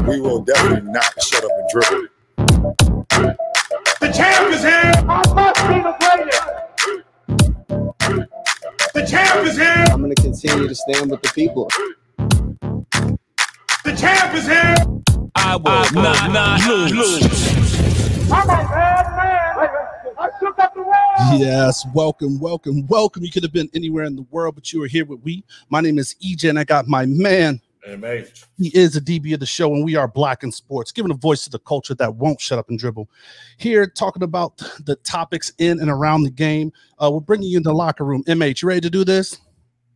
we will definitely not shut up and dribble. The champ is here. I must be the greatest. The champ is here. I'm going to continue to stand with the people. The champ is here. I will not lose. I'm a bad man. I shook up the world. Yes, welcome. You could have been anywhere in the world, but you are here with we. My name is EJ, and I got my man. Hey, mate. He is a DB of the show, and we are Black in Sports, giving a voice to the culture that won't shut up and dribble. Here, talking about the topics in and around the game. We're bringing you in the locker room. MH, you ready to do this?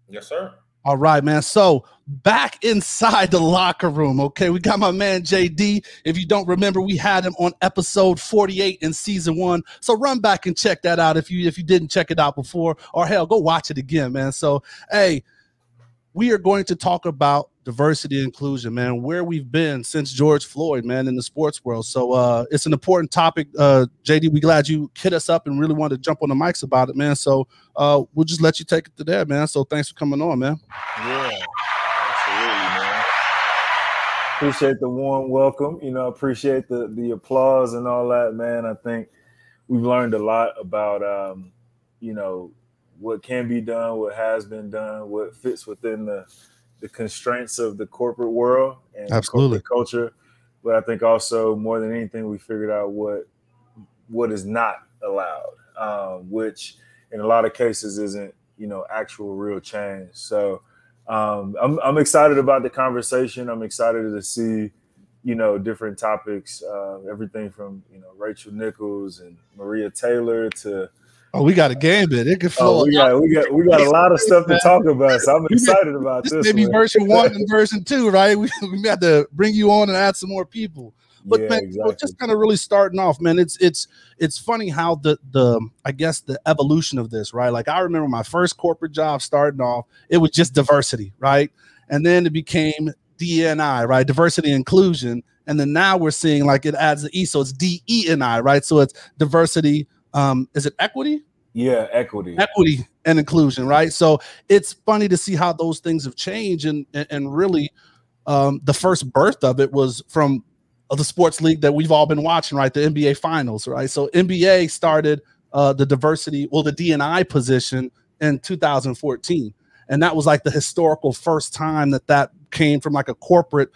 Yes, sir. All right, man. So back inside the locker room, okay? We got my man JD. If you don't remember, we had him on episode 48 in season 1. So run back and check that out if you didn't check it out before, or hell, go watch it again, man. So, hey, we are going to talk about diversity and inclusion, man, where we've been since George Floyd, man, in the sports world. So it's an important topic. JD, we glad you hit us up and really wanted to jump on the mics about it, man. So we'll just let you take it to there, man. So thanks for coming on, man. Yeah, absolutely, man. Appreciate the warm welcome. Appreciate the applause and all that, man. I think we've learned a lot about, what can be done, what has been done, what fits within the constraints of the corporate world and absolutely corporate culture. But I think also more than anything, we figured out what is not allowed, which in a lot of cases isn't, actual real change. So I'm excited about the conversation. I'm excited to see, different topics, everything from, Rachel Nichols and Maria Taylor to, we got a game bit. It could flow. We got a lot of stuff to talk about. So I'm excited about this. Maybe version 1 and version 2, right? We got to bring you on and add some more people. But yeah, man, exactly. Just kind of really starting off, man. It's funny how the I guess the evolution of this, right? Like I remember my first corporate job starting off, it was just diversity, right? And then it became DEI, right? Diversity and inclusion. And then now we're seeing like it adds the E, so it's DEI, right? So it's diversity. Is it equity? Yeah, equity and inclusion, right? So it's funny to see how those things have changed, and really, the first birth of it was from the sports league that we've all been watching, right? The NBA Finals, right? So NBA started the the D&I position in 2014, and that was like the historical first time that came from like a corporate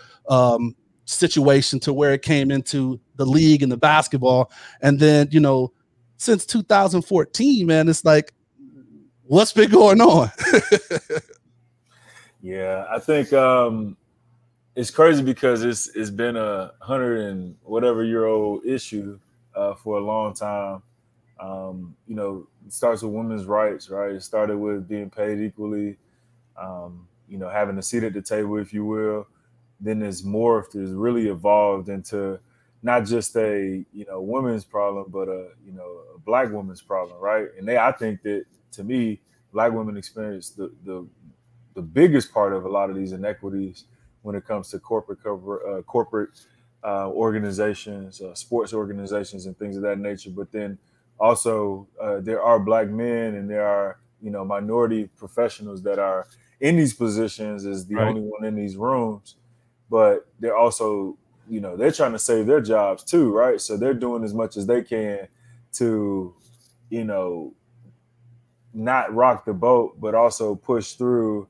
situation to where it came into the league and the basketball, and then since 2014, man, it's like, what's been going on? Yeah, I think it's crazy because it's been a 100 and whatever year old issue for a long time. It starts with women's rights, right? It started with being paid equally, having a seat at the table, if you will. Then it's morphed, it's really evolved into not just a women's problem, but a Black women's problem, right? And I think that, to me, Black women experience the biggest part of a lot of these inequities when it comes to corporate organizations, sports organizations, and things of that nature. But then also there are Black men and there are minority professionals that are in these positions as the only one in these rooms, but they're also they're trying to save their jobs too, right? So they're doing as much as they can to, not rock the boat, but also push through,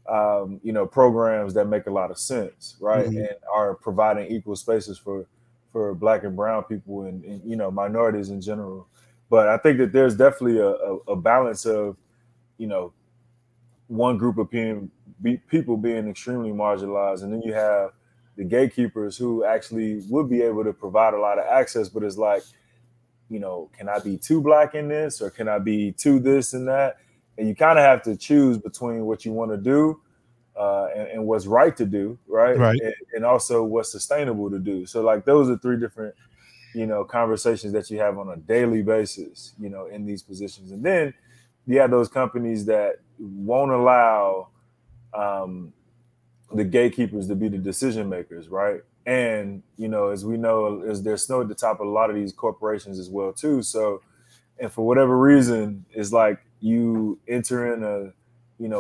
programs that make a lot of sense, right? Mm-hmm. And are providing equal spaces for Black and brown people and minorities in general. But I think that there's definitely a balance of, one group of people being extremely marginalized, and then you have the gatekeepers who actually would be able to provide a lot of access, but it's like, can I be too Black in this, or can I be too this and that? And you kind of have to choose between what you want to do and what's right to do, right? And also what's sustainable to do. So like those are three different, conversations that you have on a daily basis, in these positions. And then you have those companies that won't allow the gatekeepers to be the decision makers, right? And, as we know, there's snow at the top of a lot of these corporations as well, too. So, and for whatever reason, it's like you enter in a,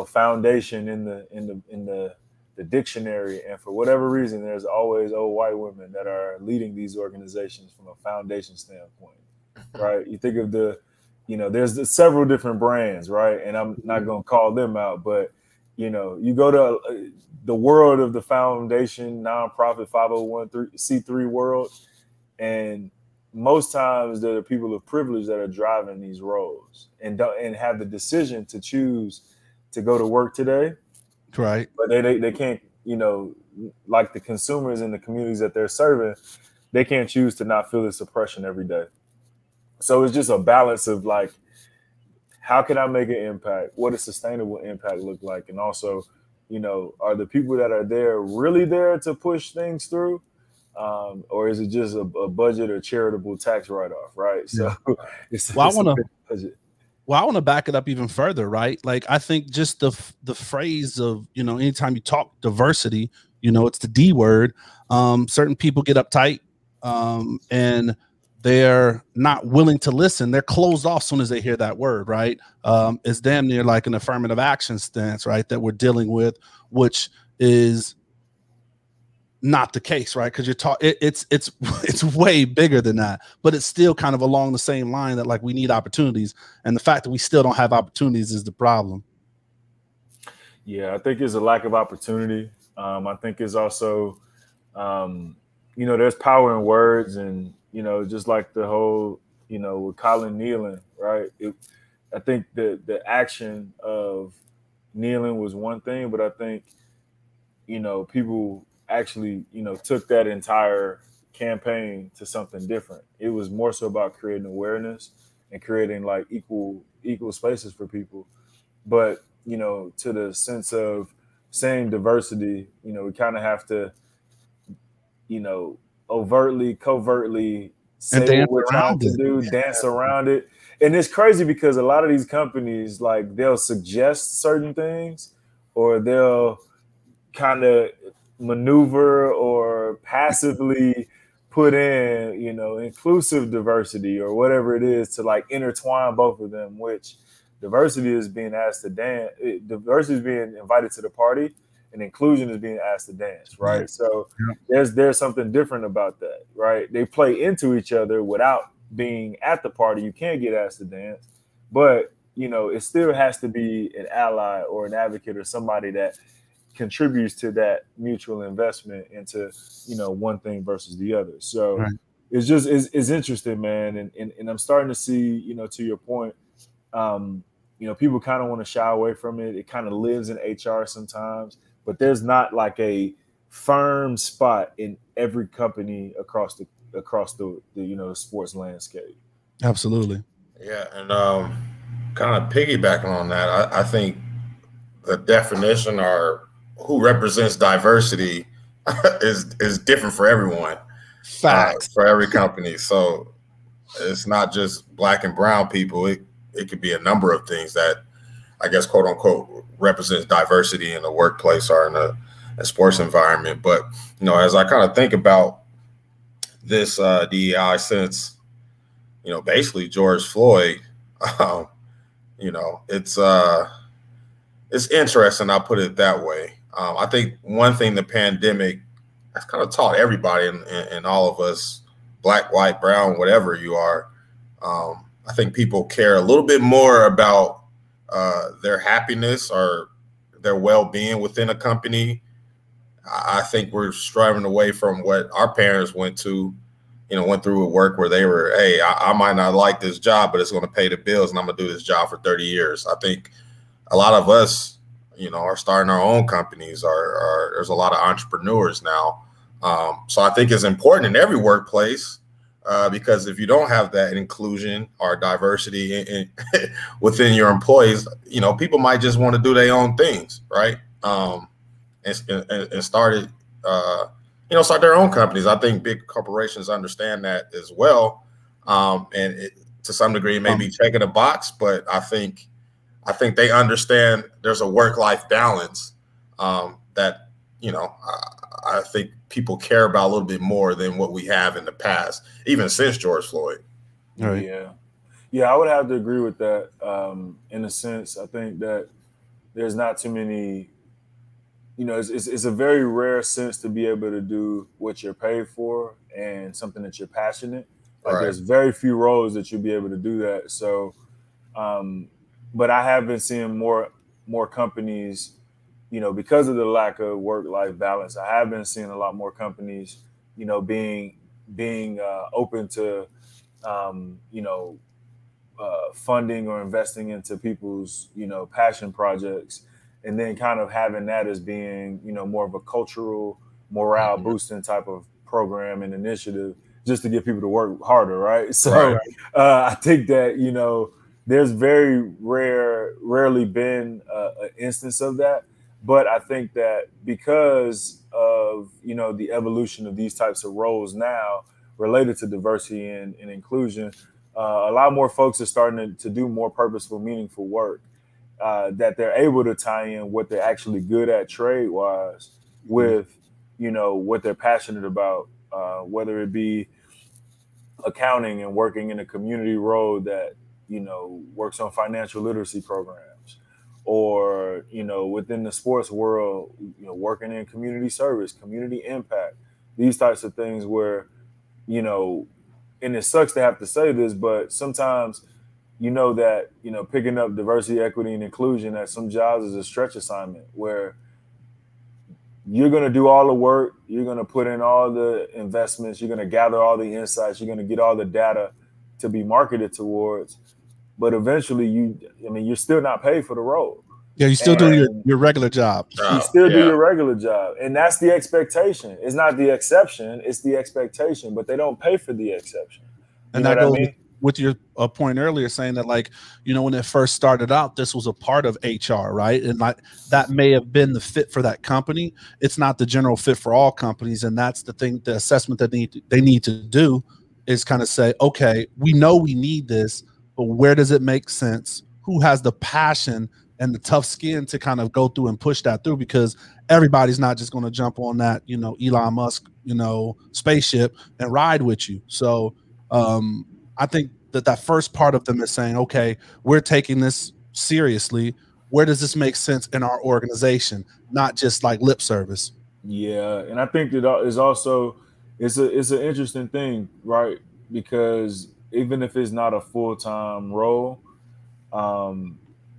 foundation in the the dictionary, and for whatever reason, there's always old white women that are leading these organizations from a foundation standpoint, right? You think of there's several different brands, right? And I'm not going to call them out, but you go to the world of the foundation, nonprofit, 501c3 world, and most times there are people of privilege that are driving these roles and have the decision to choose to go to work today, right? But they can't, like the consumers in the communities that they're serving, they can't choose to not feel this oppression every day. So it's just a balance of like, how can I make an impact? What does sustainable impact look like? And also, are the people that are there really there to push things through? Or is it just a budget or charitable tax write-off, right? So I want to back it up even further, right? Like, I think just the phrase of, anytime you talk diversity, it's the D word. Certain people get uptight and they're not willing to listen. They're closed off as soon as they hear that word, right? It's damn near like an affirmative action stance, right, that we're dealing with, which is not the case, right? Because it's way bigger than that, but it's still kind of along the same line that like we need opportunities, and the fact that we still don't have opportunities is the problem. Yeah, I think it's a lack of opportunity. I think it's also, there's power in words, and just like the whole, with Colin kneeling, right? I think the action of kneeling was one thing, but I think, people actually, took that entire campaign to something different. It was more so about creating awareness and creating like equal spaces for people. But, to the sense of saying diversity, we kind of have to, overtly, covertly say what we're trying to do, dance around it. And it's crazy because a lot of these companies, like, they'll suggest certain things, or they'll kind of maneuver or passively put in, inclusive diversity or whatever it is to like intertwine both of them, which diversity is being asked to dance. Diversity is being invited to the party, and inclusion is being asked to dance, right? Yeah. So there's something different about that, right? They play into each other without being at the party. You can't get asked to dance, but it still has to be an ally or an advocate or somebody that contributes to that mutual investment into one thing versus the other. So right. It's just it's interesting, man, and I'm starting to see, to your point, people kind of want to shy away from it. It kind of lives in HR sometimes, but there's not like a firm spot in every company across the sports landscape. Absolutely. Yeah, and kind of piggybacking on that, I think the definition or who represents diversity is different for everyone. Facts. For every company. So it's not just black and brown people. It could be a number of things that, I guess, quote unquote, represents diversity in the workplace or in a sports environment. But, as I kind of think about this DEI since, basically George Floyd, it's interesting. I'll put it that way. I think one thing the pandemic has kind of taught everybody and all of us, black, white, brown, whatever you are, I think people care a little bit more about their happiness or their well-being within a company. I think we're striving away from what our parents went through at work, where they were, hey, I might not like this job, but it's going to pay the bills, and I'm going to do this job for 30 years. I think a lot of us, are starting our own companies, or there's a lot of entrepreneurs now. So I think it's important in every workplace, because if you don't have that inclusion or diversity within your employees, people might just want to do their own things, right? And start their own companies. I think big corporations understand that as well. And to some degree, it may be checking a box, but I think they understand there's a work-life balance that, I think people care about a little bit more than what we have in the past, even since George Floyd. Right. Yeah, I would have to agree with that. In a sense, I think that there's not too many you know, it's a very rare sense to be able to do what you're paid for and something that you're passionate. Like there's very few roles that you'll be able to do that. So, but I have been seeing more companies, you know, because of the lack of work-life balance. I have been seeing a lot more companies, you know, being open to, you know, funding or investing into people's, you know, passion projects, and then kind of having that as being, you know, more of a cultural morale boosting type of program and initiative, just to get people to work harder, right? So I think that, you know, there's rarely been an instance of that. But I think that because of, you know, the evolution of these types of roles now related to diversity and inclusion, a lot more folks are starting to do more purposeful, meaningful work, that they're able to tie in what they're actually good at trade-wise with, you know, what they're passionate about, whether it be accounting and working in a community role that, you know, works on financial literacy programs, or, you know, within the sports world, you know, working in community service, community impact, these types of things where, you know, and it sucks to have to say this, but sometimes, you know, that, you know, picking up diversity, equity, and inclusion at some jobs is a stretch assignment where you're going to do all the work, you're going to put in all the investments, you're going to gather all the insights, you're going to get all the data to be marketed towards. But eventually, you're still not paid for the role. Yeah, you still do your regular job. You still do your regular job. And that's the expectation. It's not the exception, it's the expectation. But they don't pay for the exception. And that goes with your point earlier, saying that, like, you know, when it first started out, this was a part of HR, right? And like that may have been the fit for that company. It's not the general fit for all companies. And that's the thing, the assessment that they need to do is kind of say, okay, we know we need this, but where does it make sense? Who has the passion and the tough skin to kind of go through and push that through? Because everybody's not just going to jump on that, you know, Elon Musk, you know, spaceship and ride with you. So I think that first part of them is saying, okay, we're taking this seriously. Where does this make sense in our organization? Not just like lip service. Yeah. And I think that is also, it's an interesting thing, right? Because even if it's not a full-time role,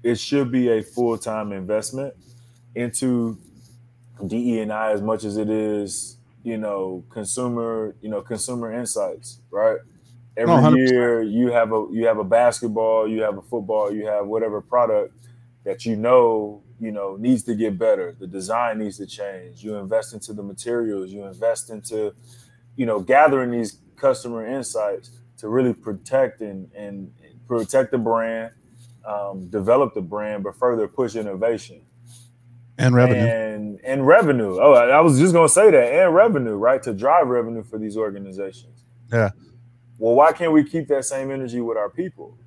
it should be a full-time investment into DE&I as much as it is, you know, consumer insights, right? Every year you have a basketball, you have a football, you have whatever product that you know needs to get better. The design needs to change. You invest into the materials. You invest into, you know, gathering these customer insights to really protect and protect the brand, develop the brand, but further push innovation and revenue. And revenue. Oh, I was just gonna say that, and revenue, right? To drive revenue for these organizations. Yeah. Well, why can't we keep that same energy with our people,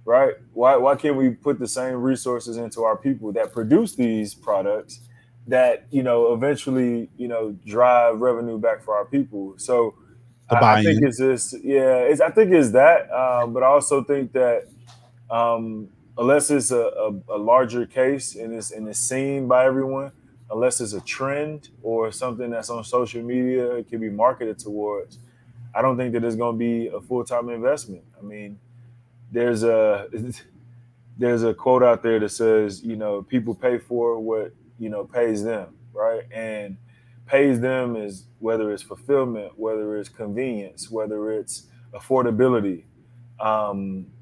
right? Why can't we put the same resources into our people that produce these products that, you know, eventually, you know, drive revenue back for our people? So I think it's this, I think it's that, but I also think that unless it's a larger case and it's seen by everyone, unless it's a trend or something that's on social media, it can be marketed towards, I don't think that it's going to be a full-time investment. I mean, there's a quote out there that says, you know, people pay for what, you know, pays them, right? And pays them is whether it's fulfillment, whether it's convenience, whether it's affordability,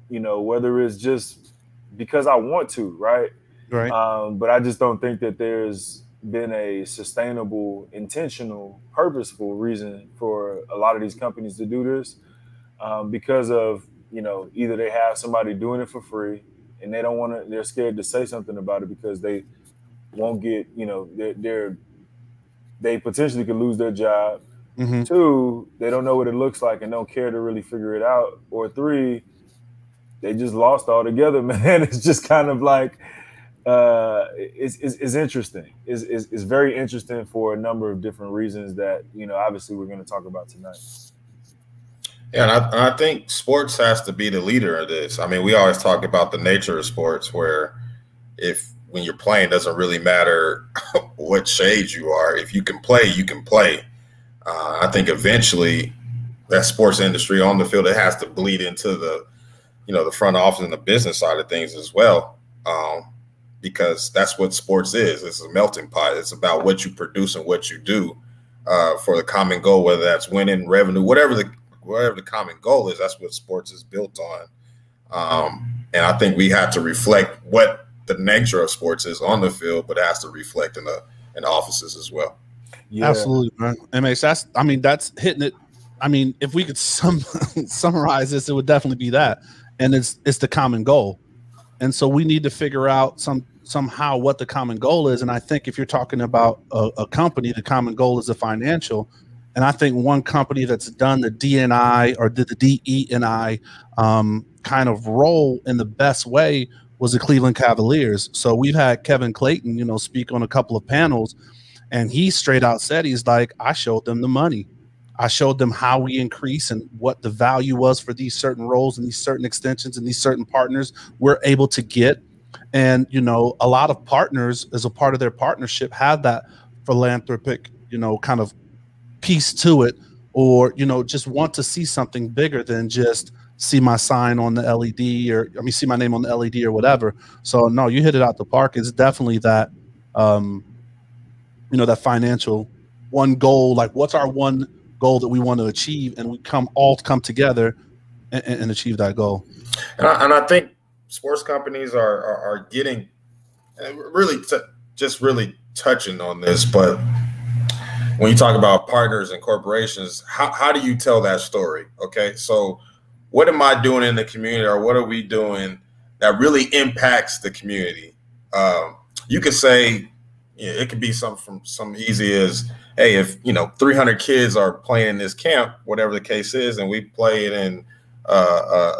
you know, whether it's just because I want to, right? Right. But I just don't think that there's been a sustainable, intentional, purposeful reason for a lot of these companies to do this, because of, you know, either they have somebody doing it for free and they don't want to, they're scared to say something about it because they won't get, you know, they potentially could lose their job. Mm-hmm. 2, they don't know what it looks like and don't care to really figure it out. Or 3, they just lost altogether, man. It's just kind of like, it's interesting. It's very interesting for a number of different reasons that, you know, obviously we're going to talk about tonight. Yeah, and I think sports has to be the leader of this. I mean, we always talk about the nature of sports, where if when you're playing, doesn't really matter what shade you are. If you can play, you can play. I think eventually that sports industry on the field, it has to bleed into the, the front office and the business side of things as well. Because that's what sports is. It's a melting pot. It's about what you produce and what you do for the common goal, whether that's winning, revenue, whatever the common goal is. That's what sports is built on. And I think we have to reflect what the nature of sports is on the field, but it has to reflect in the offices as well. Yeah. Absolutely, man. MH, that's hitting it. I mean, if we could summarize this, it would definitely be that. And it's the common goal. And so we need to figure out somehow what the common goal is. And I think if you're talking about a company, the common goal is the financial. And I think one company that's done the DNI or did the DEI kind of role in the best way was the Cleveland Cavaliers. So we've had Kevin Clayton, speak on a couple of panels, and he straight out said, he's like, I showed them the money. I showed them how we increase and what the value was for these certain roles and these certain extensions and these certain partners we're able to get. And, a lot of partners as a part of their partnership have that philanthropic, kind of piece to it, or, just want to see something bigger than just see my sign on the LED or see my name on the LED or whatever. So no, you hit it out the park. It's definitely that, that financial one goal, like what's our one goal that we want to achieve, and we all come together and achieve that goal. And I think sports companies are getting really just really touching on this, but when you talk about partners and corporations, how do you tell that story? Okay, so what am I doing in the community, or what are we doing that really impacts the community? You could say, it could be some easy as, hey, if 300 kids are playing in this camp, whatever the case is, and we play it in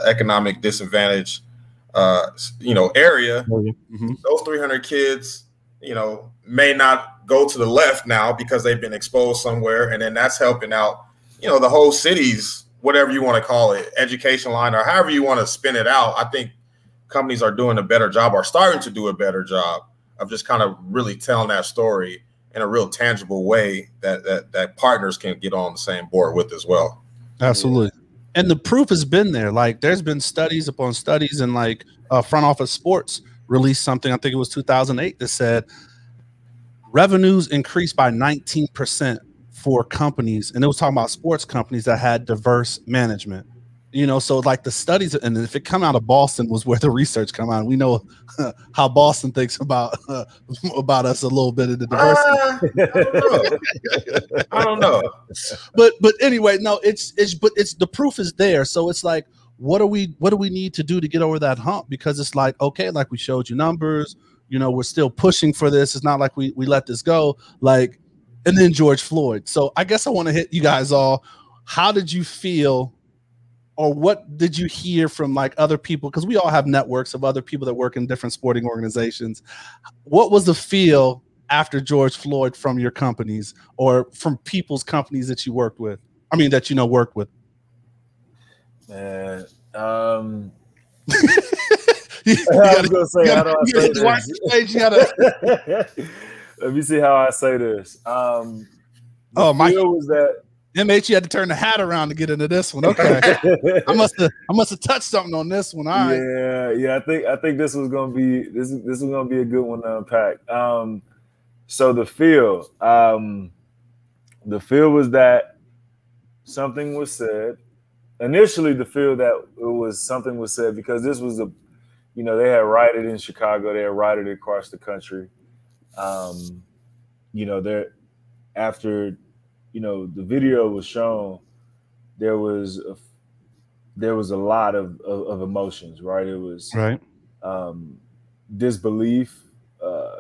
economic disadvantage area, those 300 kids, may not go to the left now because they've been exposed somewhere, and then that's helping out, the whole city's, whatever you want to call it, education line, or however you want to spin it out. I think companies are doing a better job, or starting to do a better job of just kind of really telling that story in a real tangible way that partners can get on the same board with as well. Absolutely. And the proof has been there. Like, there's been studies upon studies, and like Front Office Sports released something, I think it was 2008, that said revenues increased by 19% for companies. And it was talking about sports companies that had diverse management. So like the studies, and if it come out of Boston was where the research come out. We know how Boston thinks about us a little bit of the diversity. I don't know. But anyway, no, it's the proof is there. So it's like, what do we need to do to get over that hump? Because it's like, okay, like we showed you numbers, we're still pushing for this. It's not like we let this go. Like, and then George Floyd. So I guess I want to hit you guys all. How did you feel? Or what did you hear from like other people? Because we all have networks of other people that work in different sporting organizations. What was the feel after George Floyd from your companies, or from people's companies that you worked with? That worked with. Man, I was gonna say, how do I say this? Let me see how I say this. My feel was that. MH, you had to turn the hat around to get into this one. Okay, I must have touched something on this one. All right. Yeah. I think this was gonna be this was gonna be a good one to unpack. So the feel was that something was said. Initially, the feel that it was something was said because this was they had rioted in Chicago, they had rioted across the country. They're after. The video was shown, there was a lot of emotions, right? It was right. Disbelief,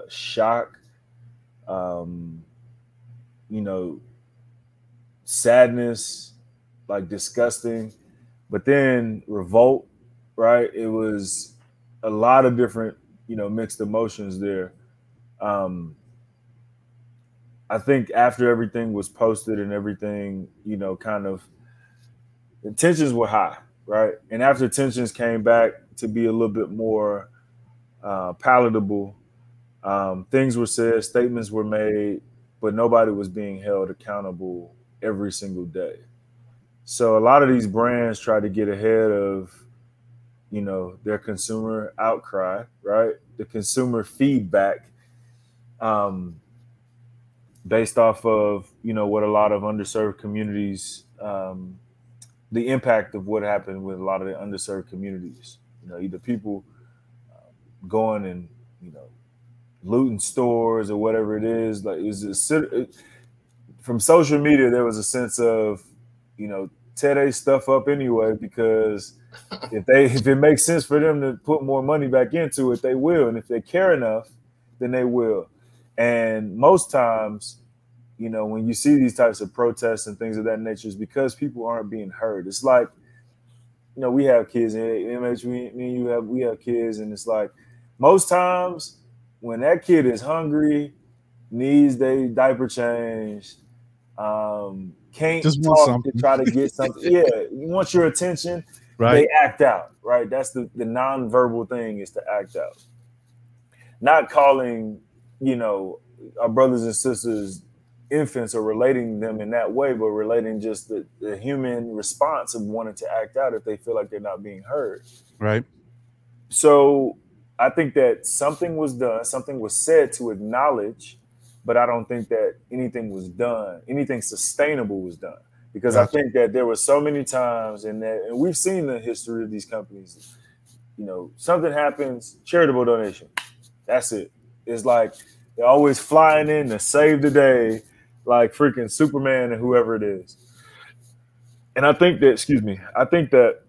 shock, sadness, like disgusting, but then revolt, right? It was a lot of different, mixed emotions there. I think after everything was posted and everything, kind of the tensions were high, right? And after tensions came back to be a little bit more palatable, Things were said, statements were made, but nobody was being held accountable every single day. So a lot of these brands try to get ahead of, you know, their consumer outcry, right? The consumer feedback, based off of, you know, what a lot of underserved communities, the impact of what happened with a lot of the underserved communities. You know, either people going and, you know, looting stores or whatever it is. Like, from social media, there was a sense of, you know, tear their stuff up anyway, because if it makes sense for them to put more money back into it, they will. And if they care enough, then they will. And most times, you know, when you see these types of protests and things of that nature, it's because people aren't being heard. It's like, you know, we have kids, and MH, me and you we have kids, and it's like most times when that kid is hungry, needs their diaper changed, can't Just talk to try to get something. Yeah, you want your attention, right? They act out, right? That's the nonverbal thing, is to act out. Not calling, you know, our brothers and sisters infants or relating them in that way, but relating just the human response of wanting to act out if they feel like they're not being heard. Right. So I think that something was done, something was said to acknowledge, but I don't think that anything was done, anything sustainable was done. Because I think that there were so many times and we've seen the history of these companies, you know, something happens, charitable donation. That's it. It's like they're always flying in to save the day, like freaking Superman and whoever it is. And I think that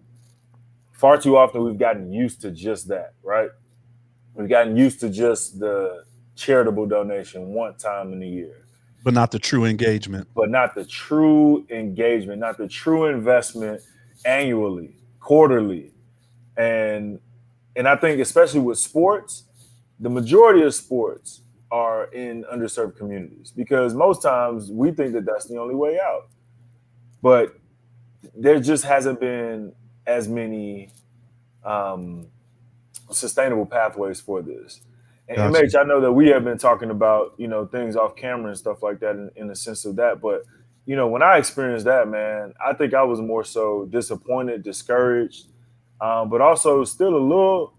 far too often we've gotten used to just that, right? We've gotten used to just the charitable donation one time in a year. But not the true engagement. But not the true engagement, not the true investment annually, quarterly. And I think especially with sports, the majority of sports are in underserved communities, because most times we think that that's the only way out. But there just hasn't been as many sustainable pathways for this. And MH, I know that we have been talking about, you know, things off camera and stuff like that in the sense of that. But, you know, when I experienced that, man, I think I was more so disappointed, discouraged, but also still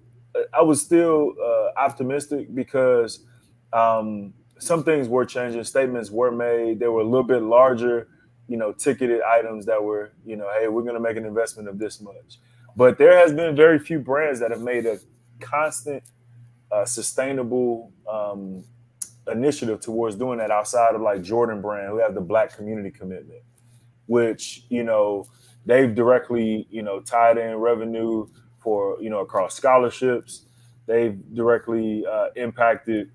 I was still optimistic, because some things were changing, statements were made. They were a little bit larger, you know, ticketed items that were, you know, hey, we're going to make an investment of this much. But there has been very few brands that have made a constant, sustainable initiative towards doing that, outside of like Jordan brand, who have the Black community commitment, which, you know, they've directly, you know, tied in revenue for, you know, across scholarships. They've directly impacted,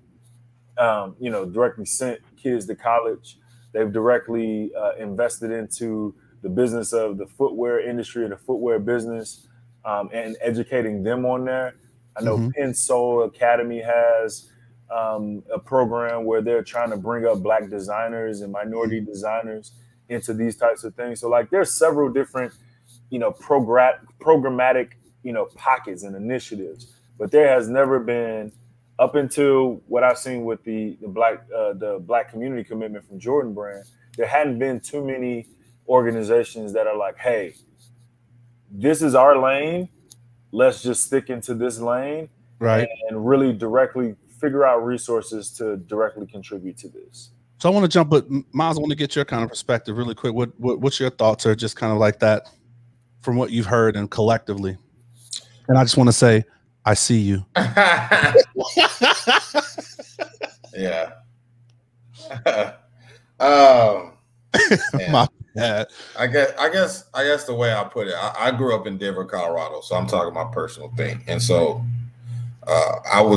you know, directly sent kids to college. They've directly invested into the business of the footwear industry, the footwear business, and educating them on there. I know Penn Soul Academy has a program where they're trying to bring up Black designers and minority designers into these types of things. So like there's several different, you know, programmatic, you know, pockets and initiatives, but there has never been, up until what I've seen with the Black community commitment from Jordan brand, there hadn't been too many organizations that are like, hey, this is our lane. Let's just stick into this lane, right, and really directly figure out resources to directly contribute to this. So I want to jump, but Miles, I want to get your kind of perspective really quick. What's your thoughts are just kind of like that from what you've heard and collectively? And I just want to say, I see you. Yeah. My bad. I guess the way I put it, I grew up in Denver, Colorado, so I'm talking my personal thing, and so I'm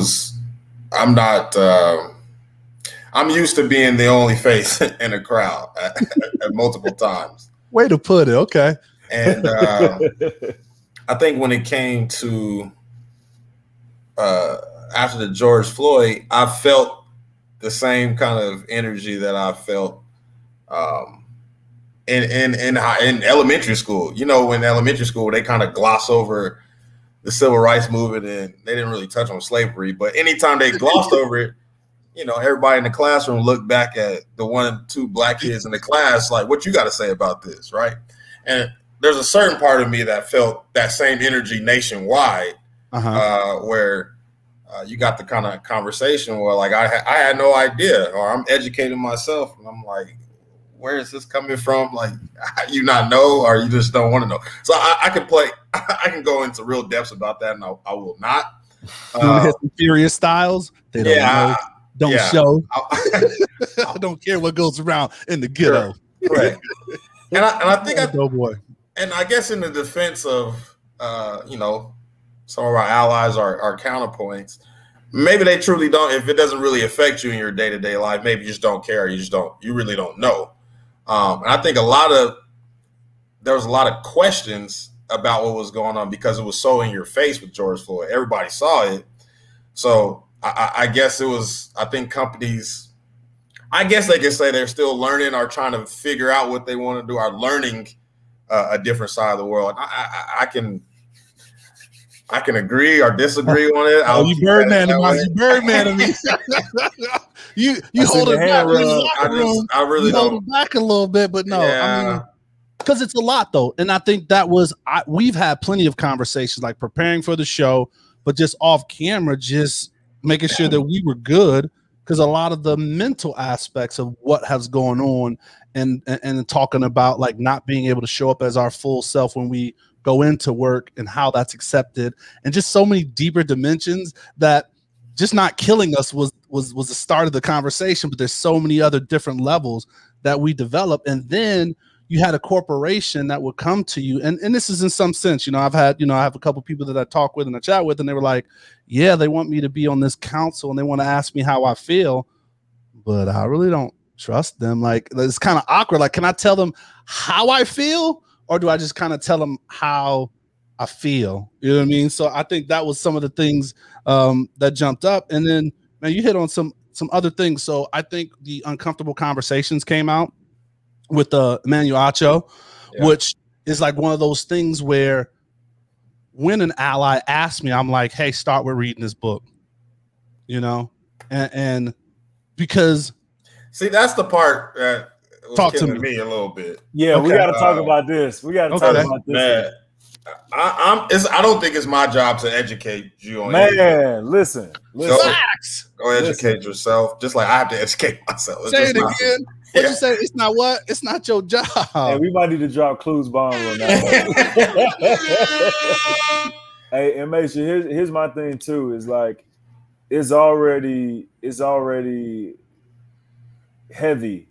used to being the only face in a crowd at multiple times. Way to put it. Okay. And I think when it came to after the George Floyd, I felt the same kind of energy that I felt in elementary school. You know, in elementary school, they kind of gloss over the civil rights movement and they didn't really touch on slavery. But anytime they glossed over it, you know, everybody in the classroom looked back at the 2 black kids in the class, like, what you got to say about this, right? And there's a certain part of me that felt that same energy nationwide, where you got the kind of conversation where, like, I had no idea, or I'm educating myself, and I'm like, where is this coming from? Like, you not know, or you just don't want to know. So I can go into real depths about that, and I will not. Furious Styles, they don't know. Don't show. I don't care what goes around in the ghetto. Right. And I think boy. And I guess in the defense of you know, some of our allies, our counterpoints, maybe they truly don't. If it doesn't really affect you in your day-to-day life, maybe you just don't care. You really don't know. And I think there was a lot of questions about what was going on because it was so in your face with George Floyd. Everybody saw it. So I guess I think companies, I guess they can say they're still learning or trying to figure out what they want to do, are learning a different side of the world. I can agree or disagree on it. Oh, you Birdman of mine. You Birdman of me. you hold it back. I really hold it back a little bit, but no, I mean, because it's a lot though. And I think that was, we've had plenty of conversations, like preparing for the show, but just off camera, just making sure that we were good, because a lot of the mental aspects of what has going on and talking about, like, not being able to show up as our full self when we go into work and how that's accepted, and just so many deeper dimensions that just not killing us was the start of the conversation, but there's so many other different levels that we develop. And then you had a corporation that would come to you, and this is in some sense, you know, I have a couple people that I talk with and I chat with, and they were like, yeah, they want me to be on this council and they want to ask me how I feel, but I really don't trust them. Like, it's kind of awkward. Like, can I tell them how I feel, or do I just kind of tell them how I feel? You know what I mean? So I think that was some of the things that jumped up. And then, man, you hit on some other things. So I think the uncomfortable conversations came out with Emmanuel Acho, which is like one of those things where when an ally asks me, I'm like, hey, start with reading this book, you know? And because... See, that's the part that was killing me a little bit. Yeah, okay. We got to talk about this. We got to talk about this. Man, I don't think it's my job to educate you on anything. Man, listen. Go educate yourself, just like I have to educate myself. Say it again. What you say? It's not what? It's not your job. Hey, we might need to drop clues bomb on that. Hey, and make sure here's my thing too. Is like it's already heavy,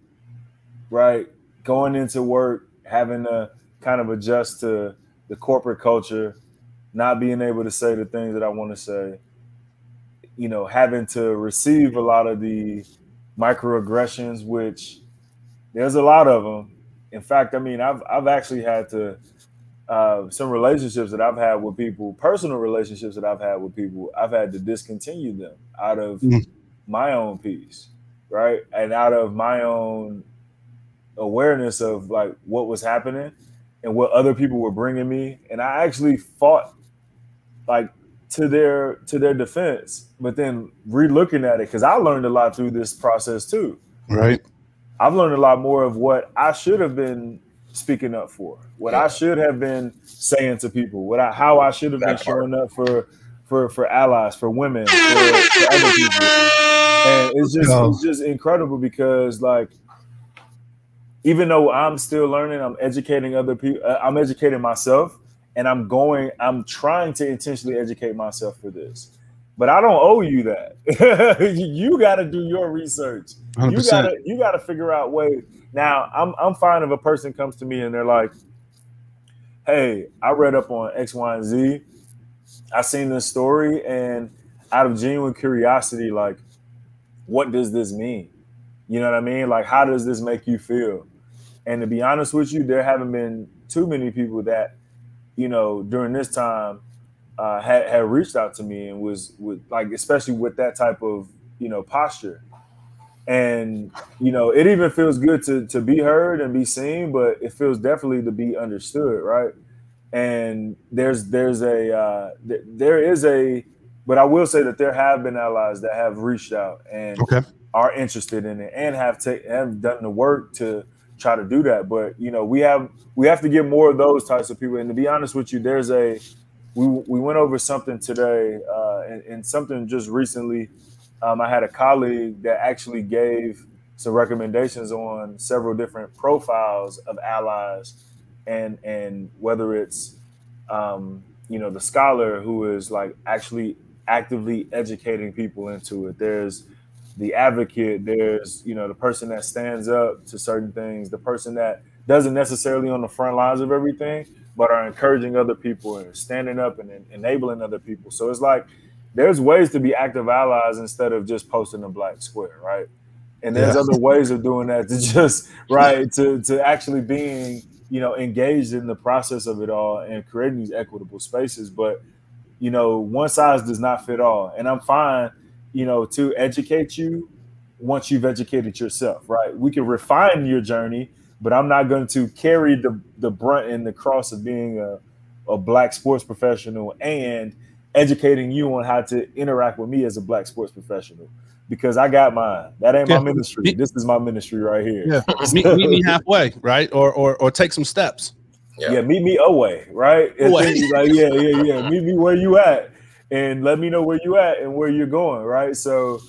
right? Going into work, having to kind of adjust to the corporate culture, not being able to say the things that I want to say, you know, having to receive a lot of the microaggressions, which there's a lot of them. In fact, I mean, I've actually had to some relationships that I've had with people, personal relationships that I've had with people, I've had to discontinue them out of my own peace, right? And out of my own awareness of like what was happening and what other people were bringing me. And I actually fought like to their defense, but then re-looking at it, because I learned a lot through this process too. Right. I've learned a lot more of what I should have been speaking up for, what I should have been saying to people, how I should have been showing up for allies, for women, for other people. And it's just incredible because, like, even though I'm still learning, I'm educating other people, I'm educating myself, and I'm trying to intentionally educate myself for this. But I don't owe you that. You got to do your research. 100%. You got to figure out ways. Now, I'm fine if a person comes to me and they're like, "Hey, I read up on X, Y, and Z. I seen this story, and out of genuine curiosity, like, what does this mean? You know what I mean? Like, how does this make you feel?" And to be honest with you, there haven't been too many people that, you know, during this time had reached out to me and was like, especially with that type of, you know, posture. And, you know, it even feels good to be heard and be seen, but it feels definitely to be understood, right? And there is a But I will say that there have been allies that have reached out and are interested in it and have done the work to try to do that. But we have to get more of those types of people. And to be honest with you, we went over something today and something just recently. I had a colleague that actually gave some recommendations on several different profiles of allies, and whether it's the scholar who is like actually actively educating people into it. There's the advocate. There's the person that stands up to certain things. The person that doesn't necessarily on the front lines of everything, but are encouraging other people and standing up and enabling other people. So it's like there's ways to be active allies instead of just posting a black square, right? And there's other ways of doing that to just to actually being engaged in the process of it all and creating these equitable spaces. But one size does not fit all, and I'm fine to educate you once you've educated yourself, right? We can refine your journey, but I'm not going to carry the brunt and the cross of being a black sports professional and educating you on how to interact with me as a black sports professional, because I got mine. That ain't my ministry. This is my ministry right here. Yeah. meet me halfway, right? Or take some steps. Yeah, meet me away, right? Like, meet me where you at, and let me know where you at and where you're going, right? So,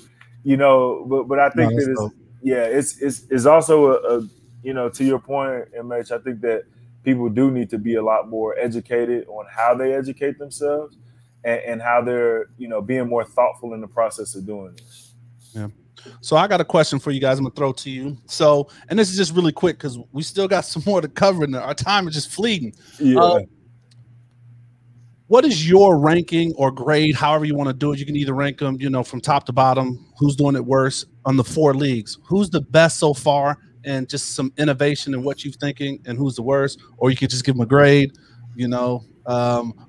but I think it's also to your point, MH, I think that people do need to be a lot more educated on how they educate themselves and how they're, being more thoughtful in the process of doing this. Yeah. So I got a question for you guys. I'm gonna throw to you. So, and this is just really quick because we still got some more to cover and our time is just fleeting. Yeah. What is your ranking or grade, however you want to do it? You can either rank them, from top to bottom, who's doing it worse on the 4 leagues, who's the best so far, and just some innovation in what you're thinking, and who's the worst, or you could just give them a grade,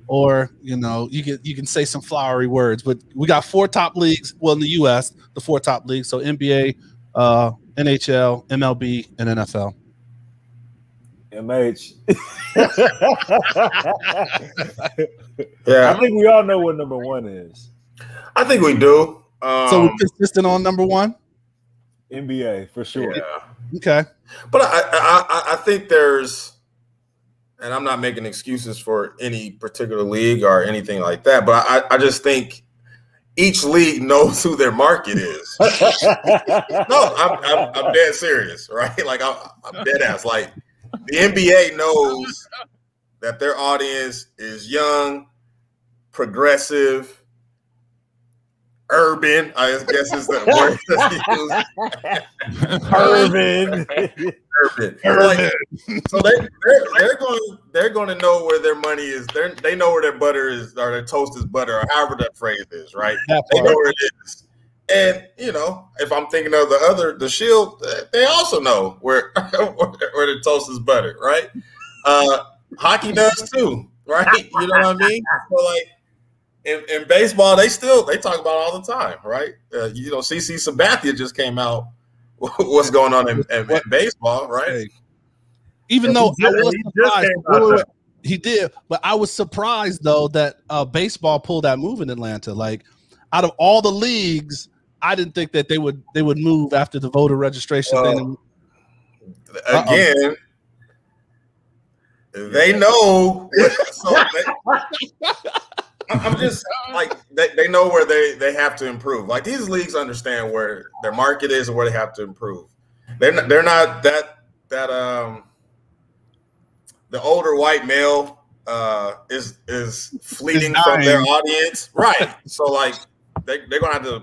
or you can say some flowery words. But we got 4 top leagues, well, in the US, the 4 top leagues, so NBA, NHL, MLB, and NFL. MH. Yeah, I think we all know what number 1 is. I think we do. So we're consistent on number 1? NBA for sure. Yeah. Okay. But I think there's, and I'm not making excuses for any particular league or anything like that, but I just think each league knows who their market is. No, I'm dead serious, right? Like I'm dead ass. Like the NBA knows that their audience is young, progressive, urban, I guess is the word that's used. Urban. Like, so they're going to know where their money is. They know where their butter is, or their toast is butter, or however that phrase is, right? They know where it is. And if I'm thinking of the Shield, they also know where the toast is butter, right? Hockey does too, right? You know what I mean? So like. In baseball, they talk about it all the time, right? CC Sabathia just came out. What's going on in baseball, right? Hey. Even though I was surprised, he did, but I was surprised though that baseball pulled that move in Atlanta. Like, out of all the leagues, I didn't think that they would move after the voter registration thing. Again. They know. I'm just like they know where they have to improve. Like these leagues understand where their market is and where they have to improve. They're not that the older white male is fleeting from their audience, right? So like they're gonna have to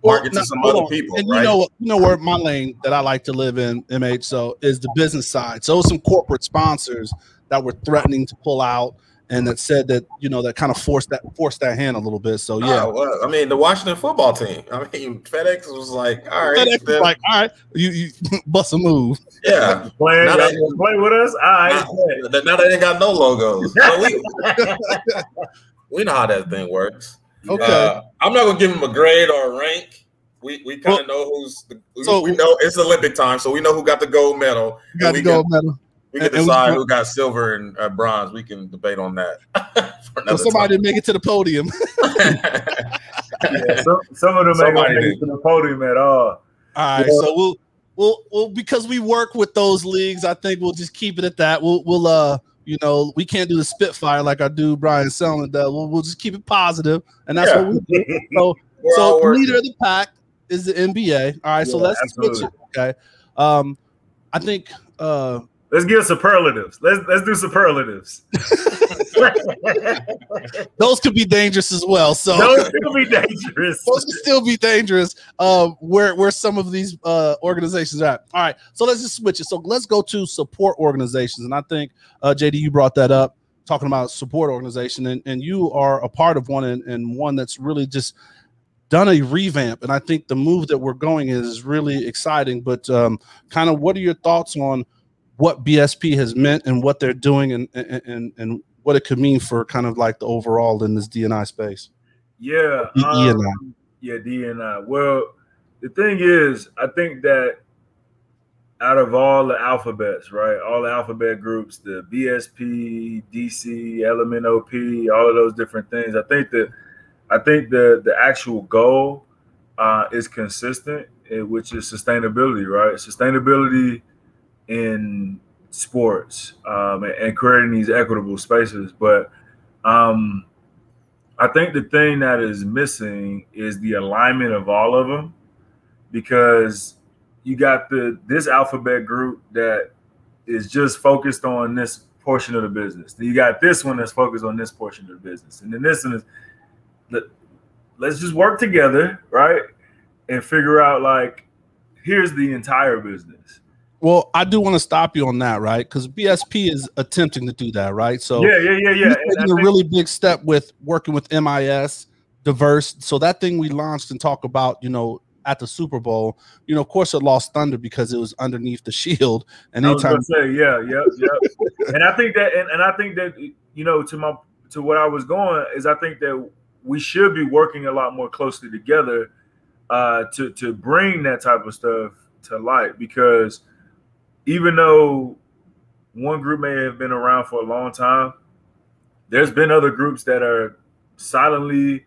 market to some other people, and right? You know where my lane that I like to live in, MH. So is the business side. So some corporate sponsors that were threatening to pull out. And that said that that kind of forced that hand a little bit. So yeah, well, I mean the Washington football team. I mean FedEx was like, all right, FedEx was like, all right, you bust a move. Yeah, play with us. All right, now they ain't got no logos. So we know how that thing works. Okay, I'm not gonna give them a grade or a rank. We kind of know we know it's Olympic time, so we know who got the gold medal. Got the gold medal. We can decide who got silver and bronze. We can debate on that. So somebody didn't make it to the podium. Yeah, some of them ain't gonna make it to the podium at all. All right, so we'll because we work with those leagues, I think we'll just keep it at that. We'll you know, we can't do the spitfire like our dude Brian Selman does. We'll just keep it positive, and that's what we do. So the leader of the pack is the NBA. All right, so let's switch it. Okay, I think let's give superlatives. Let's do superlatives. Those could be dangerous as well. So those could be dangerous. Those could still be dangerous. Where some of these organizations are at. All right, so let's just switch it. So let's go to support organizations, and I think JD, you brought that up, talking about support organization, and you are a part of one, and one that's really just done a revamp. And I think the move that we're going is really exciting. But kind of, what are your thoughts on what BSP has meant and what they're doing, and what it could mean for kind of like the overall in this D&I space? Yeah, DEI. Well, the thing is, I think that out of all the alphabets, right, all the alphabet groups, the BSP, DC, LMNOP, all of those different things, I think the actual goal is consistent, which is sustainability, right? Sustainability in sports and creating these equitable spaces. But I think the thing that is missing is the alignment of all of them, because you got this alphabet group that is just focused on this portion of the business. Then you got this one that's focused on this portion of the business. And then this one is, let's just work together, right? And figure out, like, here's the entire business. Well, I do want to stop you on that, right? Because BSP is attempting to do that, right? So yeah. You're taking a really big step with working with MIS, diverse. So that thing we launched and talk about, you know, at the Super Bowl, you know, of course it lost thunder because it was underneath the shield. And anytime, I was gonna say, yeah. And I think that, you know, to what I was going is, I think that we should be working a lot more closely together to bring that type of stuff to light, because even though one group may have been around for a long time, there's been other groups that are silently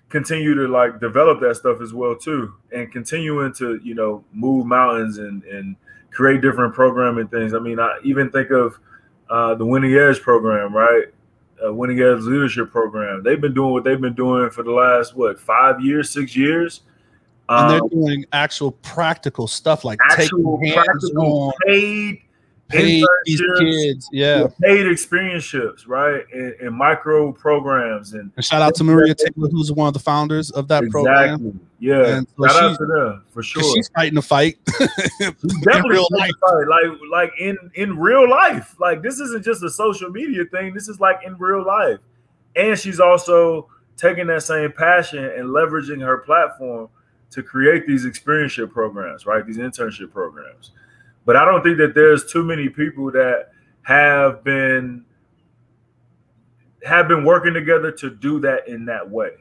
continue to, like, develop that stuff as well too, and continuing to, you know, move mountains and create different programming things. I mean, I even think of the Winning Edge program, right? Winning Edge Leadership Program. They've been doing what they've been doing for the last 5 years, 6 years. And they're doing actual practical stuff, like actual practical paid these kids, paid experiences, right? And micro programs. And shout out to Maria Taylor, who's one of the founders of that program. Yeah, and so shout out to them for sure. She's fighting the fight. Definitely like in real life. Like, this isn't just a social media thing. This is like in real life. And she's also taking that same passion and leveraging her platform to create these experienship programs, right? These internship programs. But I don't think that there's too many people that have been working together to do that in that way.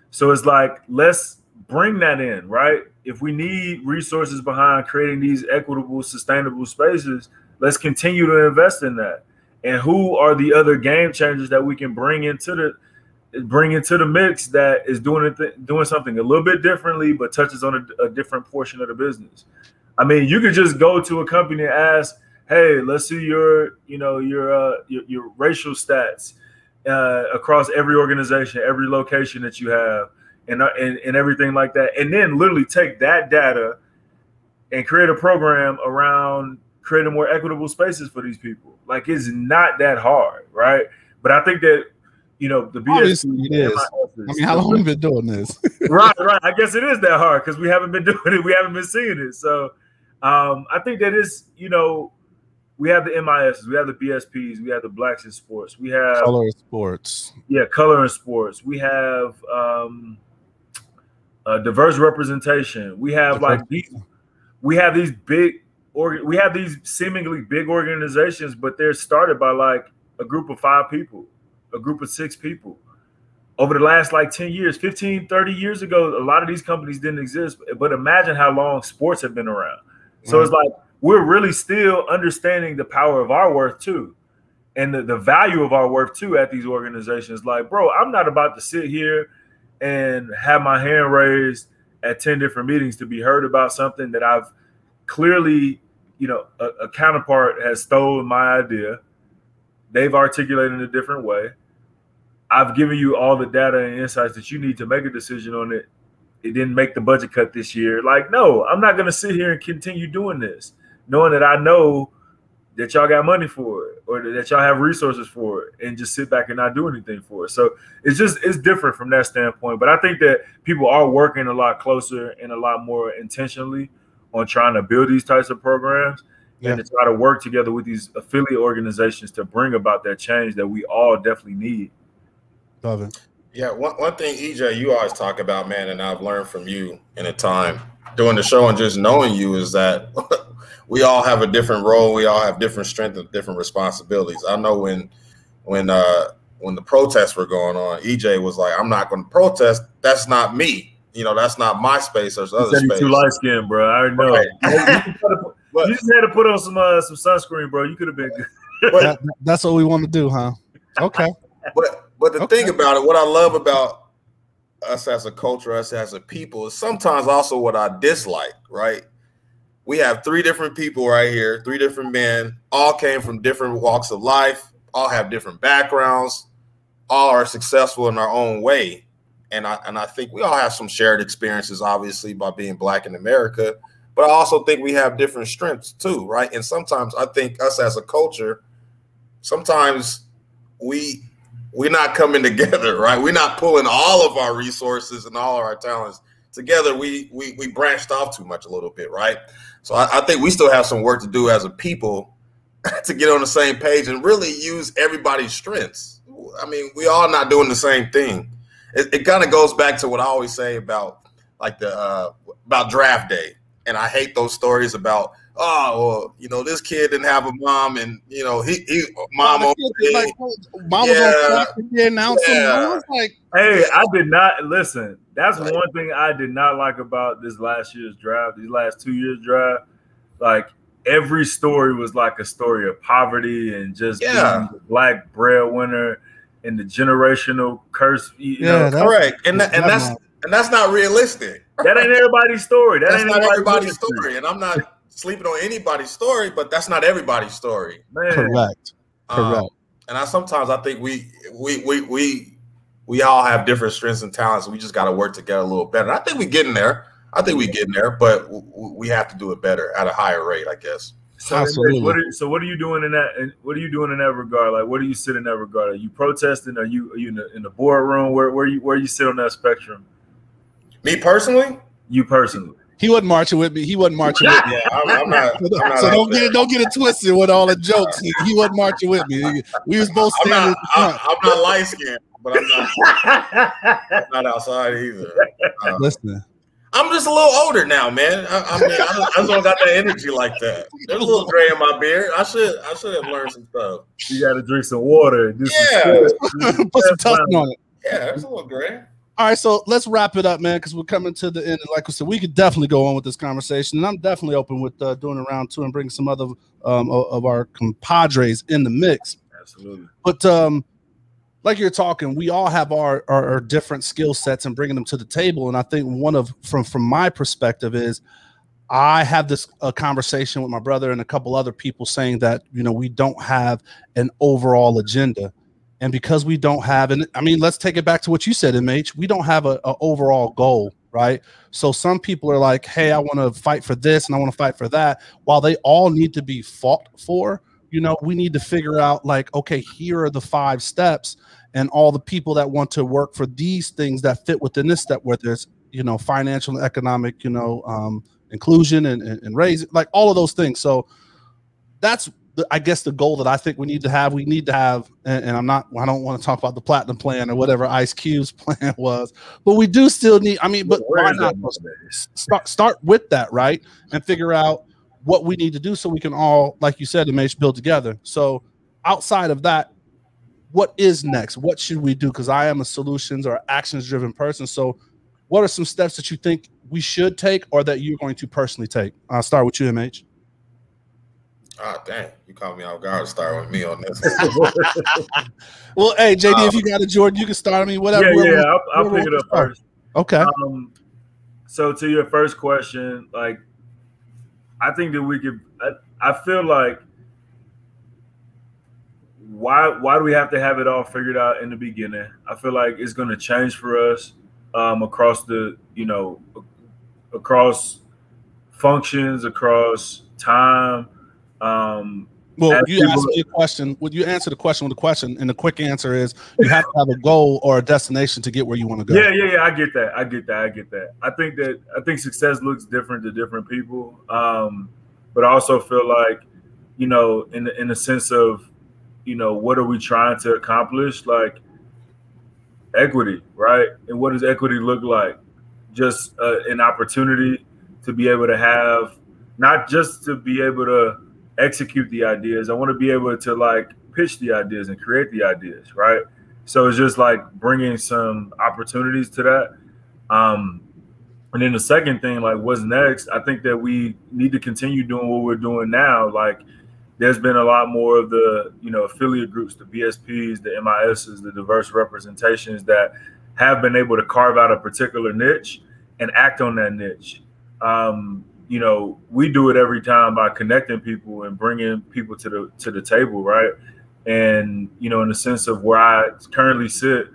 So it's like, let's bring that in, right? If we need resources behind creating these equitable, sustainable spaces, let's continue to invest in that. And who are the other game changers that we can bring into the mix that is doing something a little bit differently, but touches on a different portion of the business? I mean, you could just go to a company and ask, "Hey, let's see your racial stats across every organization, every location that you have, and everything like that," and then literally take that data and create a program around creating more equitable spaces for these people. Like, it's not that hard, right? But I think that, you know, the BSP is. I mean, how long have we been doing this? Right. I guess it is that hard because we haven't been doing it. We haven't been seeing it. So I think that is, you know, we have the MISs, we have the BSPs, we have the Blacks in Sports, we have Color in Sports. Yeah, Color in Sports. We have diverse representation. We have we have these seemingly big organizations, but they're started by like a group of 5 people, a group of 6 people. Over the last like 10 years, 15, 30 years ago, a lot of these companies didn't exist. But imagine how long sports have been around. So It's like, we're really still understanding the power of our worth too, and the value of our worth too at these organizations. Like, bro, I'm not about to sit here and have my hand raised at 10 different meetings to be heard about something that I've clearly, you know, a counterpart has stolen my idea. They've articulated in a different way. I've given you all the data and insights that you need to make a decision on it. It didn't make the budget cut this year. Like, no, I'm not going to sit here and continue doing this, knowing that I know that y'all got money for it or that y'all have resources for it, and just sit back and not do anything for it. So it's different from that standpoint. But I think that people are working a lot closer and a lot more intentionally on trying to build these types of programs and to try to work together with these affiliate organizations to bring about that change that we all definitely need. Love it. Yeah, one thing, EJ, you always talk about, man, and I've learned from you in a time doing the show and just knowing you, is that we all have a different role. We all have different strengths and different responsibilities. I know when the protests were going on, EJ was like, I'm not going to protest. That's not me. You know, that's not my space. There's other space. Too light skinned, bro. I already know. Right. You just had to put on some sunscreen, bro. You could have been good. That's what we want to do, huh? Okay. But the thing about it, what I love about us as a culture, us as a people, is sometimes also what I dislike, right? We have 3 different people right here, 3 different men, all came from different walks of life, all have different backgrounds, all are successful in our own way. And I think we all have some shared experiences, obviously, by being Black in America, but I also think we have different strengths too, right? And sometimes I think us as a culture, sometimes we're not coming together, right? We're not pulling all of our resources and all of our talents together. We branched off too much a little bit, right? So I think we still have some work to do as a people to get on the same page and really use everybody's strengths. I mean, we all not doing the same thing. It kind of goes back to what I always say about like about draft day. And I hate those stories about, oh, well, you know, this kid didn't have a mom, and you know, mom on the announcement. I was like, hey, I did not listen. That's one thing I did not like about this last year's draft, these last 2 years draft. Like, every story was like a story of poverty and just being the Black breadwinner and the generational curse. You know, correct. And that's not realistic. That ain't everybody's story. That's not everybody's story. And I'm not sleeping on anybody's story, but that's not everybody's story. Man. Correct. And sometimes I think we all have different strengths and talents. We just got to work together a little better. And I think we're getting there. But we have to do it better at a higher rate, I guess. So what are you doing in that? What are you doing in that regard? Like, where do you sit in that regard? Are you protesting? Are you in the boardroom? Where you sit on that spectrum? Me personally? You personally? He wasn't marching with me. Yeah, I'm not. So don't get it twisted with all the jokes. He wasn't marching with me. We was both standing. I'm not light skinned, but I'm not outside either. Listen. I'm just a little older now, man. I mean, I just don't got that energy like that. There's a little gray in my beard. I should have learned some stuff. You got to drink some water. Put some tussin on it. Yeah, there's a little gray. All right, so let's wrap it up, man, because we're coming to the end. And like I said, we could definitely go on with this conversation, and I'm definitely open with doing a round 2 and bringing some other of our compadres in the mix. Absolutely. But like you're talking, we all have our different skill sets and bringing them to the table. And I think from my perspective is I have this conversation with my brother and a couple other people saying that, you know, we don't have an overall agenda. And because we don't have, and I mean, let's take it back to what you said, MH, we don't have a overall goal, right? So some people are like, hey, I want to fight for this and I want to fight for that. While they all need to be fought for, you know, we need to figure out like, okay, here are the 5 steps, and all the people that want to work for these things that fit within this step, whether it's, you know, financial and economic, you know, inclusion and raise, like all of those things. So that's, I guess, the goal that I think we need to have. We need to have, and I don't want to talk about the platinum plan or whatever Ice Cube's plan was, but we do still need, I mean, but why not start with that, right? And figure out what we need to do so we can all, like you said, MH, build together. So outside of that, what is next? What should we do? Because I am a solutions or actions driven person. So what are some steps that you think we should take or that you're going to personally take? I'll start with you, MH. Ah, dang, you caught me off guard. Start with me on this. Well, hey, JD, if you got a Jordan, you can start me. Whatever. Yeah. I'll pick it up first. Okay. So to your first question, like, I think that we could. I feel like why do we have to have it all figured out in the beginning? I feel like it's going to change for us across the across functions, across time. Well, you asked me a question. Would you answer the question with a question? And the quick answer is you have to have a goal or a destination to get where you want to go. Yeah. I get that. I think success looks different to different people. But I also feel like, in the sense of, what are we trying to accomplish? Like equity, right? And what does equity look like? Just an opportunity to be able to have, not just to be able to execute the ideas. I want to be able to like pitch the ideas and create the ideas, right? So it's just like bringing some opportunities to that. And then the second thing, like what's next, I think that we need to continue doing what we're doing now. Like there's been a lot more of the, affiliate groups, the BSPs, the MISs, the diverse representations that have been able to carve out a particular niche and act on that niche. We do it every time by connecting people and bringing people to the table, right? And, in the sense of where I currently sit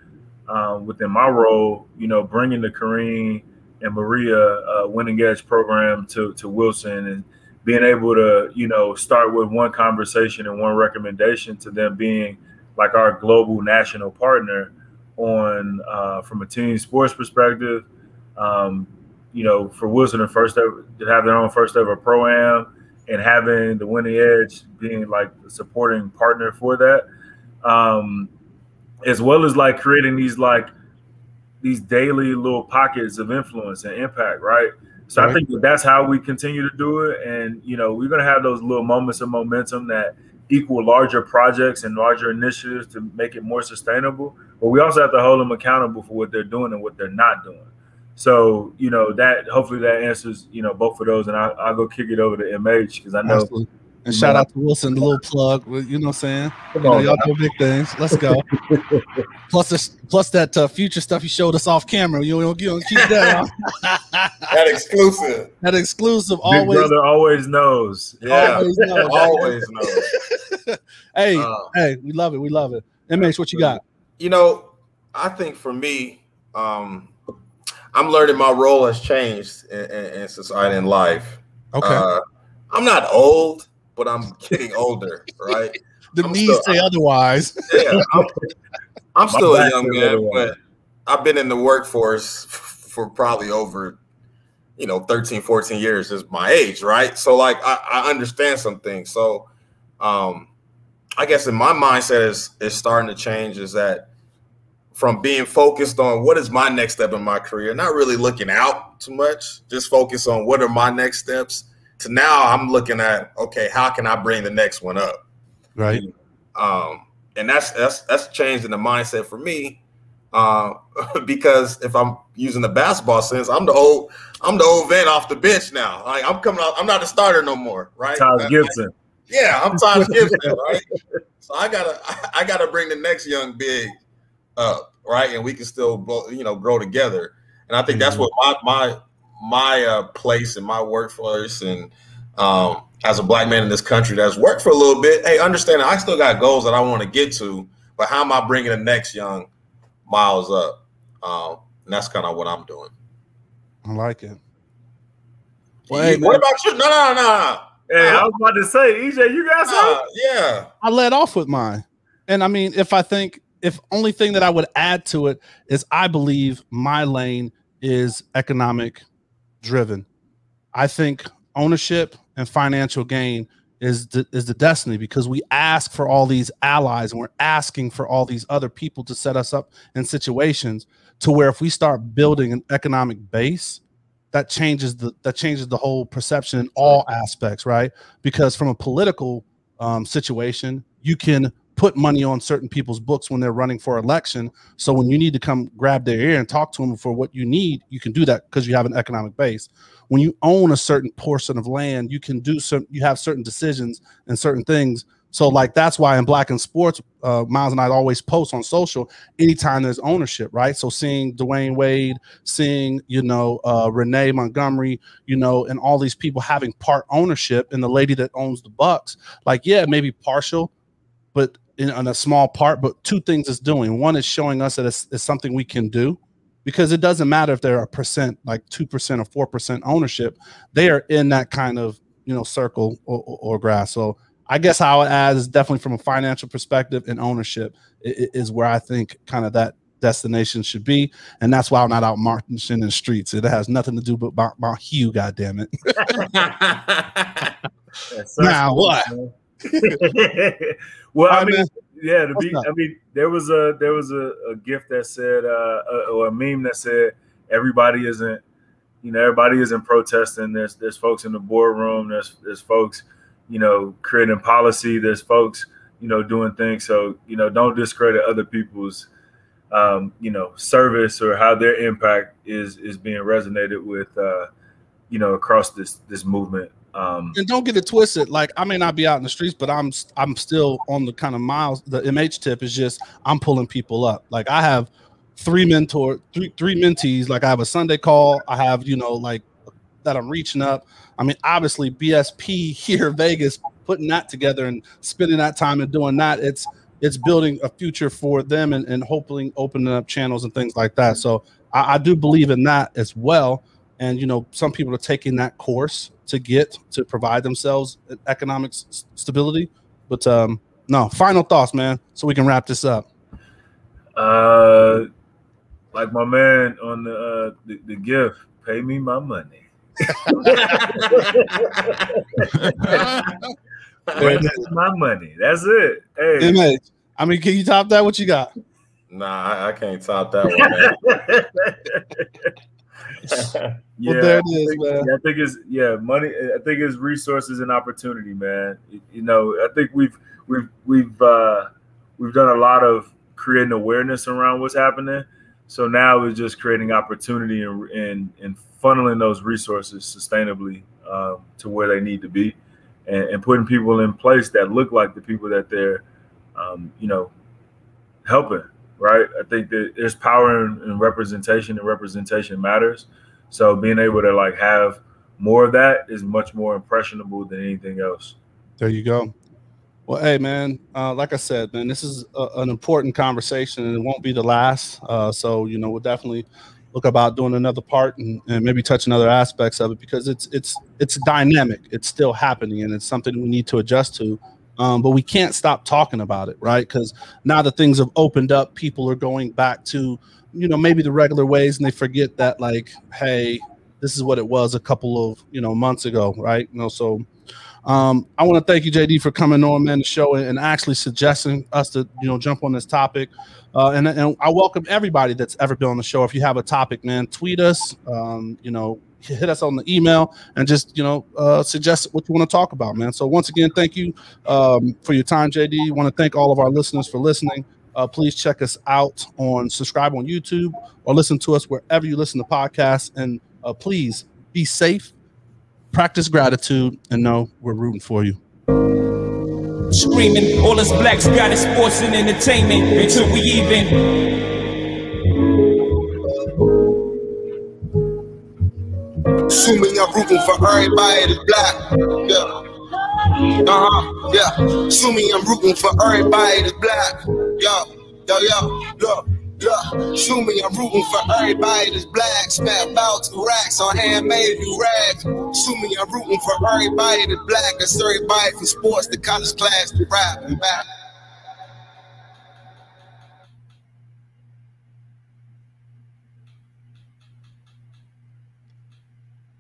within my role, bringing the Kareem and Maria Winning Edge program to Wilson and being able to, start with one conversation and one recommendation to them being like our global national partner on from a team sports perspective. For Wilson to have their own first ever pro-am and having the Winning Edge being like the supporting partner for that, as well as like creating these daily little pockets of influence and impact, right? So right. I think that's how we continue to do it. And, we're going to have those little moments of momentum that equal larger projects and larger initiatives to make it more sustainable. But we also have to hold them accountable for what they're doing and what they're not doing. So, that hopefully that answers, both of those. And I'll go kick it over to MH because I know. Absolutely. And shout out to Wilson, the little plug, you know what I'm saying? Y'all do big things. Let's go. plus that future stuff you showed us off camera. You don't keep that. That exclusive. That exclusive. Big brother always knows. Yeah. Always knows. Hey, we love it. We love it. MH, what you got? I think for me, I'm learning my role has changed in society and life. Okay. I'm not old, but I'm getting older, right? The knees say otherwise. Yeah, I'm still a young man, but I've been in the workforce for probably over, 13, 14 years is my age, right? So like I understand some things. So I guess in my mindset is starting to change is that from being focused on what is my next step in my career, not really looking out too much, just focus on what are my next steps, to now I'm looking at, okay, how can I bring the next one up? Right. And that's changing the mindset for me. Because if I'm using the basketball sense, I'm the old vet off the bench now. Like I'm coming out, I'm not a starter no more, right? Taj Gibson. Yeah, I'm Taj Gibson, right? So I gotta bring the next young big up, right? And we can still grow together. And I think that's what my place in my workforce and as a black man in this country that's worked for a little bit, hey, understanding I still got goals that I want to get to, but how am I bringing the next young miles up? And that's kind of what I'm doing. I like it. Well, hey, what about you? No. Hey, I was about to say, EJ, you got something? Yeah. I led off with mine. And I mean, if only thing that I would add to it is I believe my lane is economic driven. I think ownership and financial gain is the destiny, because we ask for all these allies and we're asking for all these other people to set us up in situations to where if we start building an economic base, that changes the whole perception in all aspects, right? Because from a political situation, you can put money on certain people's books when they're running for election. So when you need to come grab their ear and talk to them for what you need, you can do that because you have an economic base. When you own a certain portion of land, you can do you have certain decisions and certain things. So like that's why in Black in Sports, Miles and I always post on social anytime there's ownership, right? So seeing Dwayne Wade, seeing, you know, Renee Montgomery, you know, and all these people having part ownership, and the lady that owns the Bucks, like, yeah, maybe partial, but in a small part, but two things it's doing. One is showing us that it's something we can do, because it doesn't matter if they're a percent, like 2% or 4% ownership, they are in that kind of, you know, circle or grass. So I guess how it adds is definitely from a financial perspective, and ownership is where I think kind of that destination should be. And that's why I'm not out marching in the streets. It has nothing to do but about Hugh, goddammit. Now what? Well, I mean, yeah, I mean, there was a gift that said, or a meme that said, everybody isn't protesting. There's folks in the boardroom. There's folks, you know, creating policy. There's folks, you know, doing things. So, you know, don't discredit other people's, you know, service or how their impact is being resonated with, you know, across this movement. And don't get it twisted. Like, I may not be out in the streets, but I'm still on the kind of Miles. The MH tip is just I'm pulling people up. Like, I have three mentees. Like, I have a Sunday call. I have, you know, like that I'm reaching up. I mean, obviously BSP here in Vegas, putting that together and spending that time and doing that, it's building a future for them and hopefully opening up channels and things like that. So I do believe in that as well. And, you know, some people are taking that course to provide themselves economic stability. But no, final thoughts, man, so we can wrap this up. Like my man on the gift, pay me my money. My money. That's it. Hey, MH, I mean, can you top that? What you got? Nah, I can't top that one, man. Yeah, well, there it is, man. I think it's money. I think it's resources and opportunity, man. You know, I think we've done a lot of creating awareness around what's happening. So now it's just creating opportunity and funneling those resources sustainably to where they need to be, and putting people in place that look like the people that they're, you know, helping. Right. I think that there's power in representation, and representation matters. So being able to like have more of that is much more impressionable than anything else. There you go. Well, hey, man, like I said, man, this is an important conversation, and it won't be the last. So, you know, we'll definitely look about doing another part and maybe touching other aspects of it, because it's dynamic. It's still happening, and it's something we need to adjust to. But we can't stop talking about it, right? Because now that things have opened up, people are going back to, you know, maybe the regular ways, and they forget that, like, hey, this is what it was a couple of, you know, months ago, right? You know, so I want to thank you, JD, for coming on, man, the show and actually suggesting us to, you know, jump on this topic. And I welcome everybody that's ever been on the show. If you have a topic, man, tweet us, you know, hit us on the email and just, you know, suggest what you want to talk about, man. So once again, thank you for your time, JD. I want to thank all of our listeners for listening. Please check us out subscribe on YouTube, or listen to us wherever you listen to podcasts. And please be safe, practice gratitude, and know we're rooting for you. Screaming, all us blacks got is sports and entertainment until we even. Assuming I'm rooting for everybody that's black. Yeah. Yeah. Assuming I'm rooting for everybody that's black. Assuming I'm rooting for everybody that's black. Spent about 2 racks on handmade new rags. Assuming I'm rooting for everybody that's black. That's everybody from sports to college class to rap and back.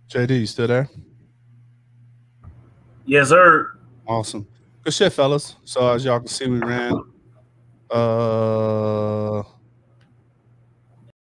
JD, you still there? Yes, sir. Awesome. Good shit, fellas. So as y'all can see, we ran